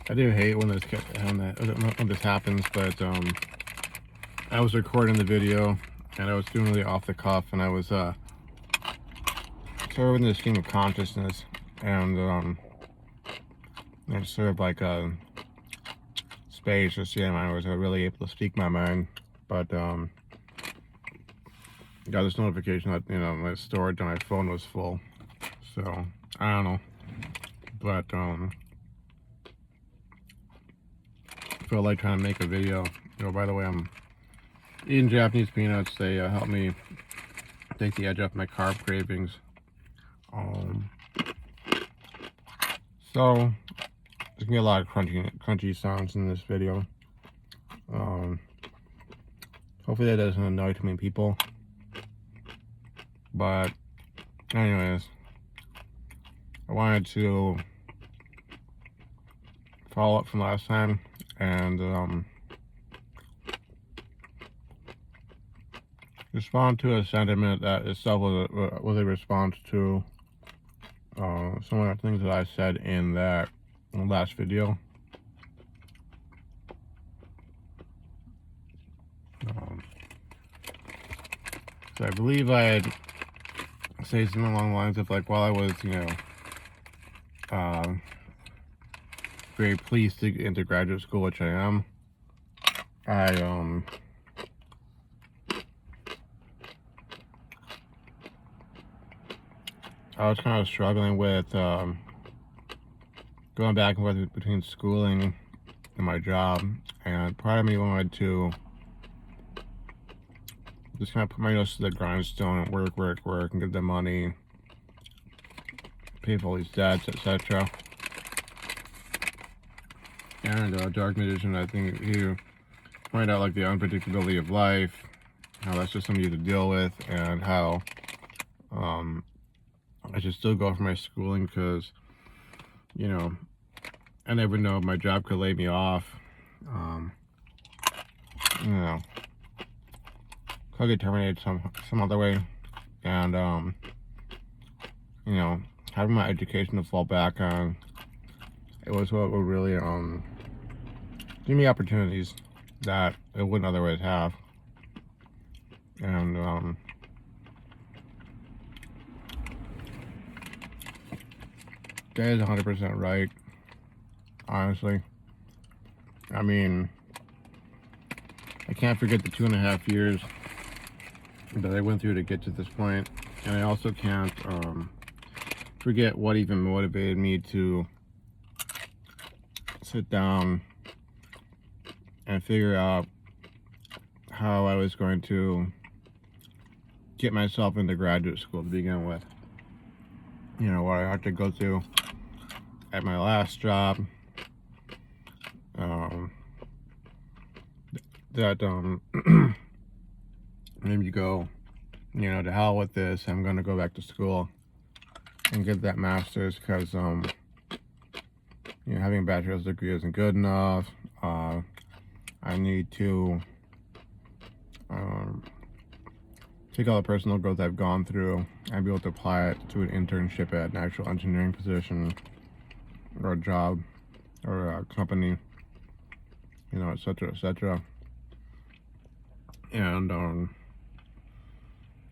I do hate when this happens, but I was recording the video and I was doing really off the cuff, and I was sort of in this stream of consciousness, and it's sort of like a space or CMI where I was really able to speak my mind, but got this notification that my storage on my phone was full, so I don't know, but feel like trying to make a video. By the way, I'm eating Japanese peanuts. They help me take the edge off my carb cravings. So there's gonna be a lot of crunchy sounds in this video. Hopefully that doesn't annoy too many people. But anyways, I wanted to follow up from last time and respond to a sentiment that itself was a response to some of the things that I said in that last video. So I believe I had say something along the lines of like, while I was very pleased to get into graduate school, which I am, I was kind of struggling with going back and forth between schooling and my job, and part of me wanted to just kind of put my nose to the grindstone and work, and get the money, pay for all these debts, etc. And Dark Magician, I think he pointed out like the unpredictability of life, how that's just something you have to deal with, and how I should still go for my schooling because, I never know, my job could lay me off. Could get terminated some other way, and having my education to fall back on, it was what would really give me opportunities that it wouldn't otherwise have. And that is 100% right, honestly. I mean, I can't forget the 2.5 years that I went through to get to this point, and I also can't forget what even motivated me to sit down and figure out how I was going to get myself into graduate school to begin with. What I had to go through at my last job, that made me go, to hell with this, I'm gonna go back to school and get that master's, because having a bachelor's degree isn't good enough. I need to take all the personal growth I've gone through and be able to apply it to an internship at an actual engineering position or a job or a company, etc., etc. And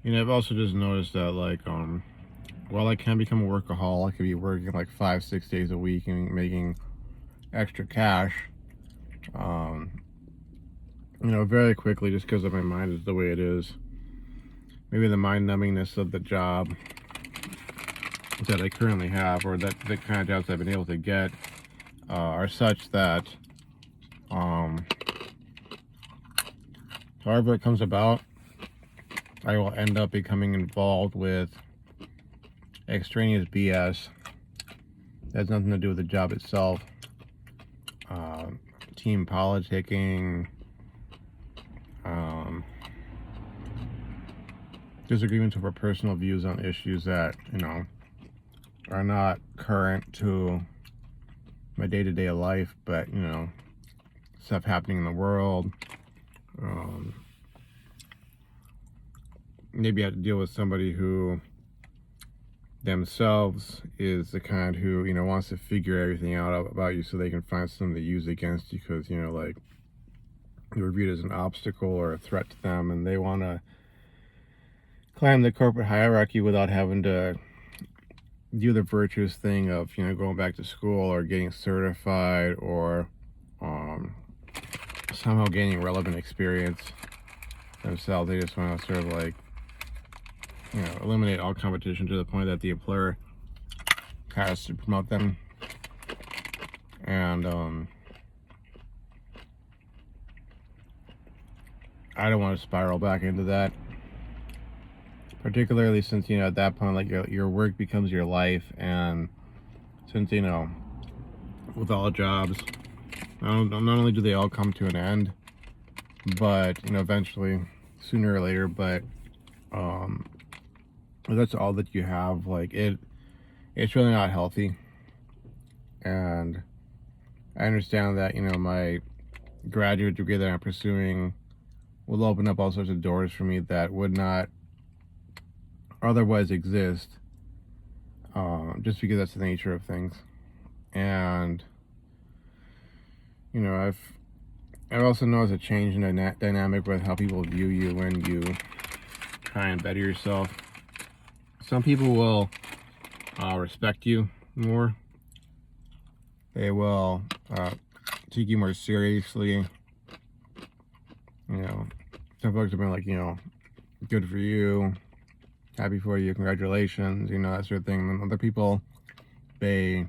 I've also just noticed that, like, while I can become a workaholic, I could be working like 5-6 days a week and making extra cash, very quickly, just because of my mind is the way it is. Maybe the mind numbingness of the job that I currently have, or that the kind of jobs I've been able to get, are such that, however it comes about, I will end up becoming involved with extraneous BS that has nothing to do with the job itself. Team politicking, disagreements over personal views on issues that, are not current to my day-to-day life, but, stuff happening in the world. Maybe I have to deal with somebody who themselves is the kind who, wants to figure everything out about you so they can find something to use against you because, like, you're viewed as an obstacle or a threat to them, and they want to climb the corporate hierarchy without having to do the virtuous thing of, going back to school or getting certified or somehow gaining relevant experience themselves. They just want to sort of like, eliminate all competition to the point that the employer has to promote them. And I don't want to spiral back into that, particularly since, at that point, like, your work becomes your life. And since, with all jobs, not only do they all come to an end, but, eventually, sooner or later, but if that's all that you have, like, it's really not healthy. And I understand that, my graduate degree that I'm pursuing will open up all sorts of doors for me that would not otherwise exist, just because that's the nature of things. And I've also noticed a change in the dynamic with how people view you when you try and better yourself. Some people will respect you more. They will take you more seriously. Some folks have been like, good for you, happy for you, congratulations, that sort of thing. And other people, they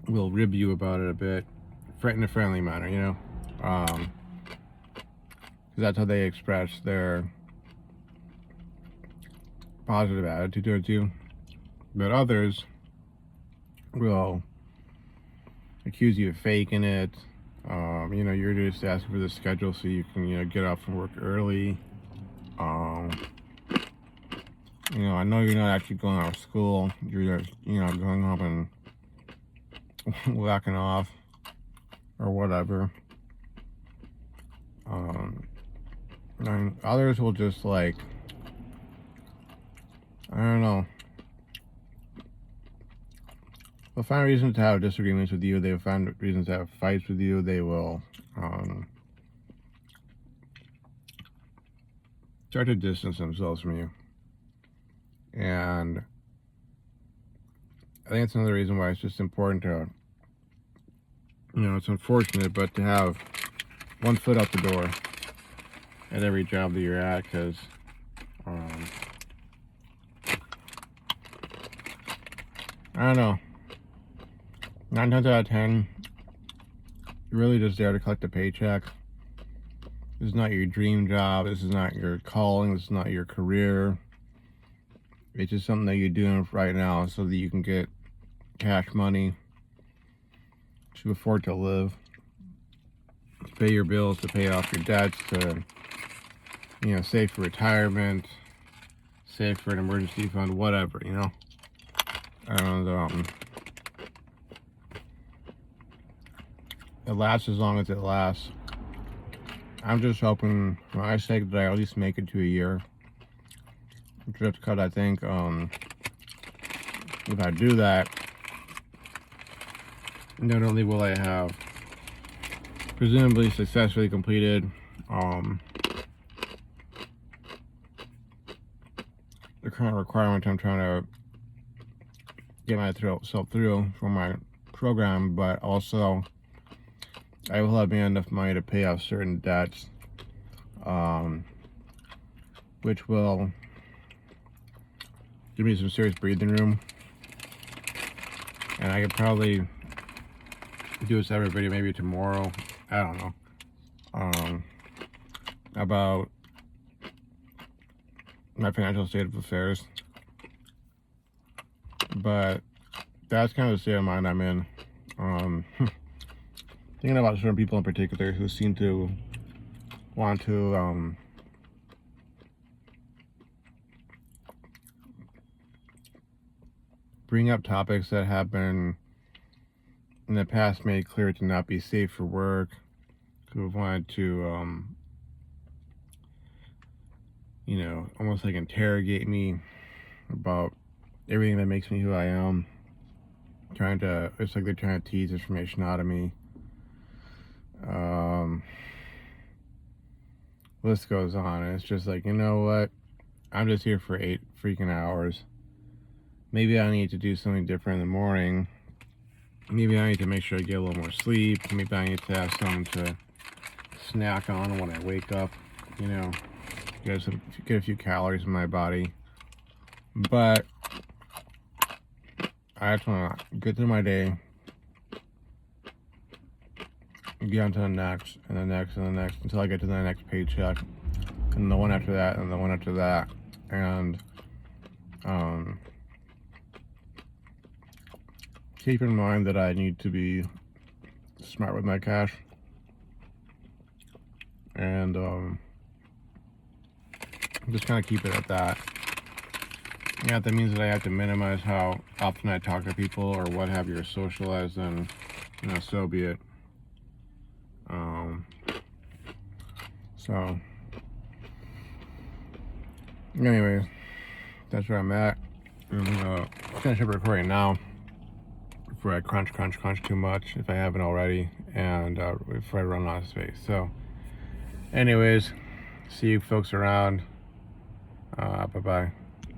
will rib you about it a bit, in a friendly manner, because that's how they express their positive attitude towards you. But others will accuse you of faking it. You're just asking for the schedule so you can, get off from work early. I know you're not actually going out of school. You're just, going home and whacking off or whatever. And others will just, like, I don't know. They'll find reasons to have disagreements with you. They'll find reasons to have fights with you. They will start to distance themselves from you. And I think it's another reason why it's just important to, it's unfortunate, but to have one foot out the door at every job that you're at, because I don't know, 9 times out of 10, you're really just there to collect a paycheck. This is not your dream job. This is not your calling. This is not your career. It's just something that you're doing right now so that you can get cash money to afford to live, to pay your bills, to pay off your debts, to, save for retirement, save for an emergency fund, whatever, And it lasts as long as it lasts. I'm just hoping, for my sake, that I at least make it to a year. Just because I think if I do that, not only will I have presumably successfully completed the current requirement I'm trying to get myself through for my program, but also I will have made enough money to pay off certain debts, which will give me some serious breathing room. And I could probably do a separate video maybe tomorrow, I don't know, about my financial state of affairs. But that's kind of the state of mind I'm in. Thinking about certain people in particular who seem to want to bring up topics that have been in the past made clear to not be safe for work, who have wanted to you know, almost like interrogate me about everything that makes me who I am. It's like they're trying to tease information out of me. List goes on. And it's just like, you know what? I'm just here for 8 freaking hours. Maybe I need to do something different in the morning. Maybe I need to make sure I get a little more sleep. Maybe I need to have something to snack on when I wake up. You know, get a few calories in my body. But I just want to get through my day, get on to the next, and the next, and the next, until I get to the next paycheck, and the one after that, and the one after that, and keep in mind that I need to be smart with my cash, and just kind of keep it at that. Yeah, that means that I have to minimize how often I talk to people or what have you, or socialize, and you know, so be it. So, anyways, that's where I'm at. I'm gonna finish up recording now before I crunch too much, if I haven't already, and before I run out of space. So, anyways, see you folks around. Bye-bye.